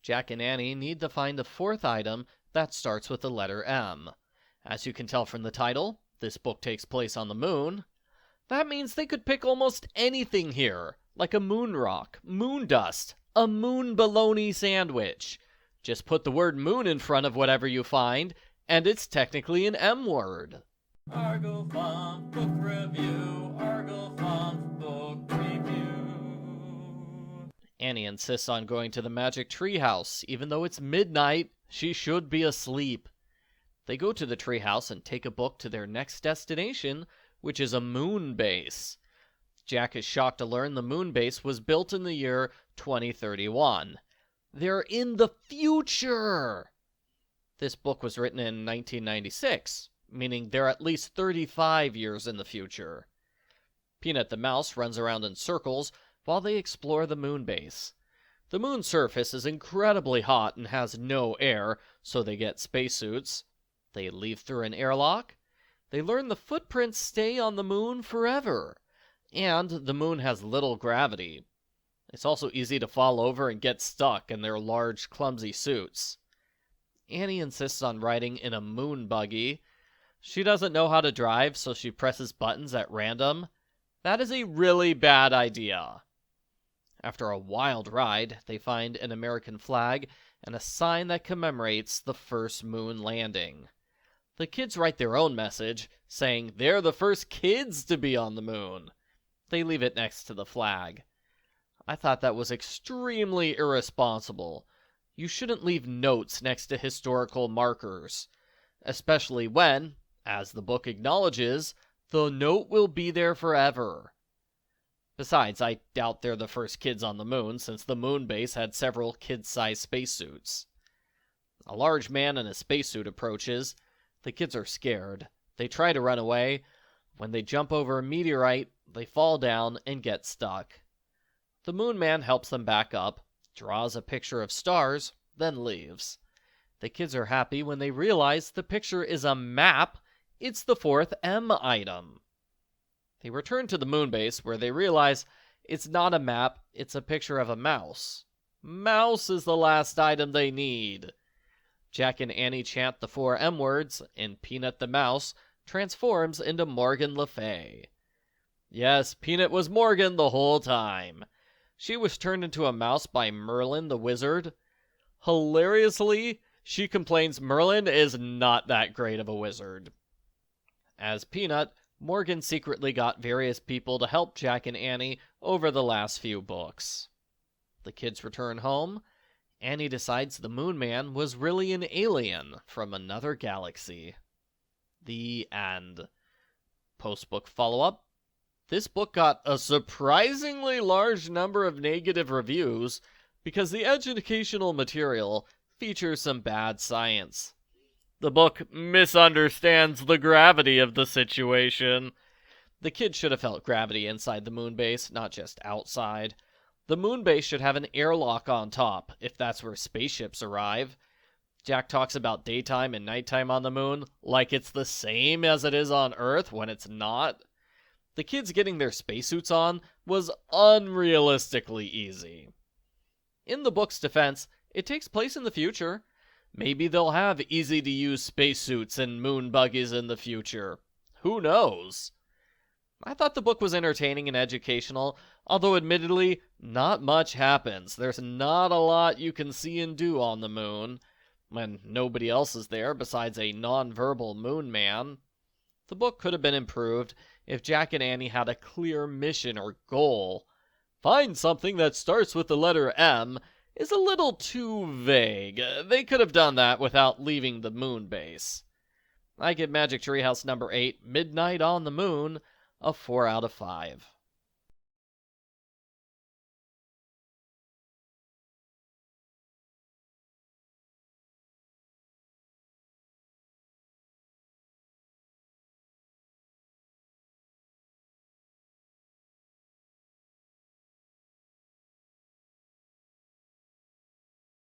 Jack and Annie need to find the fourth item that starts with the letter M. As you can tell from the title, this book takes place on the moon. That means they could pick almost anything here, like a moon rock, moon dust, a moon bologna sandwich. Just put the word moon in front of whatever you find, and it's technically an M word. Argo Font Book Review, Argo Font Book Review. Annie insists on going to the magic treehouse. Even though it's midnight, she should be asleep. They go to the treehouse and take a book to their next destination, which is a moon base. Jack is shocked to learn the moon base was built in the year 2031. They're in the future! This book was written in 1996, meaning they're at least 35 years in the future. Peanut the mouse runs around in circles while they explore the moon base. The moon's surface is incredibly hot and has no air, so they get spacesuits. They leave through an airlock. They learn the footprints stay on the moon forever, and the moon has little gravity. It's also easy to fall over and get stuck in their large, clumsy suits. Annie insists on riding in a moon buggy. She doesn't know how to drive, so she presses buttons at random. That is a really bad idea. After a wild ride, they find an American flag and a sign that commemorates the first moon landing. The kids write their own message, saying they're the first kids to be on the moon. They leave it next to the flag. I thought that was extremely irresponsible. You shouldn't leave notes next to historical markers, especially when, as the book acknowledges, the note will be there forever. Besides, I doubt they're the first kids on the moon, since the moon base had several kid-sized spacesuits. A large man in a spacesuit approaches. The kids are scared. They try to run away. When they jump over a meteorite, they fall down and get stuck. The moon man helps them back up, draws a picture of stars, then leaves. The kids are happy when they realize the picture is a map. It's the fourth M item. They return to the moon base, where they realize it's not a map, it's a picture of a mouse. Mouse is the last item they need. Jack and Annie chant the 4 M words, and Peanut the mouse transforms into Morgan Le Fay. Yes, Peanut was Morgan the whole time. She was turned into a mouse by Merlin the wizard. Hilariously, she complains Merlin is not that great of a wizard. As Peanut, Morgan secretly got various people to help Jack and Annie over the last few books. The kids return home. Annie decides the Moon Man was really an alien from another galaxy. The end. Post-book follow-up. This book got a surprisingly large number of negative reviews because the educational material features some bad science. The book misunderstands the gravity of the situation. The kids should have felt gravity inside the moon base, not just outside. The moon base should have an airlock on top, if that's where spaceships arrive. Jack talks about daytime and nighttime on the moon like it's the same as it is on Earth when it's not. The kids getting their spacesuits on was unrealistically easy. In the book's defense, it takes place in the future. Maybe they'll have easy-to-use spacesuits and moon buggies in the future. Who knows? I thought the book was entertaining and educational, although admittedly, not much happens. There's not a lot you can see and do on the moon, when nobody else is there besides a non-verbal moon man. The book could have been improved if Jack and Annie had a clear mission or goal. Find something that starts with the letter M is a little too vague. They could have done that without leaving the moon base. I give Magic Treehouse number 8, Midnight on the Moon, a 4 out of 5.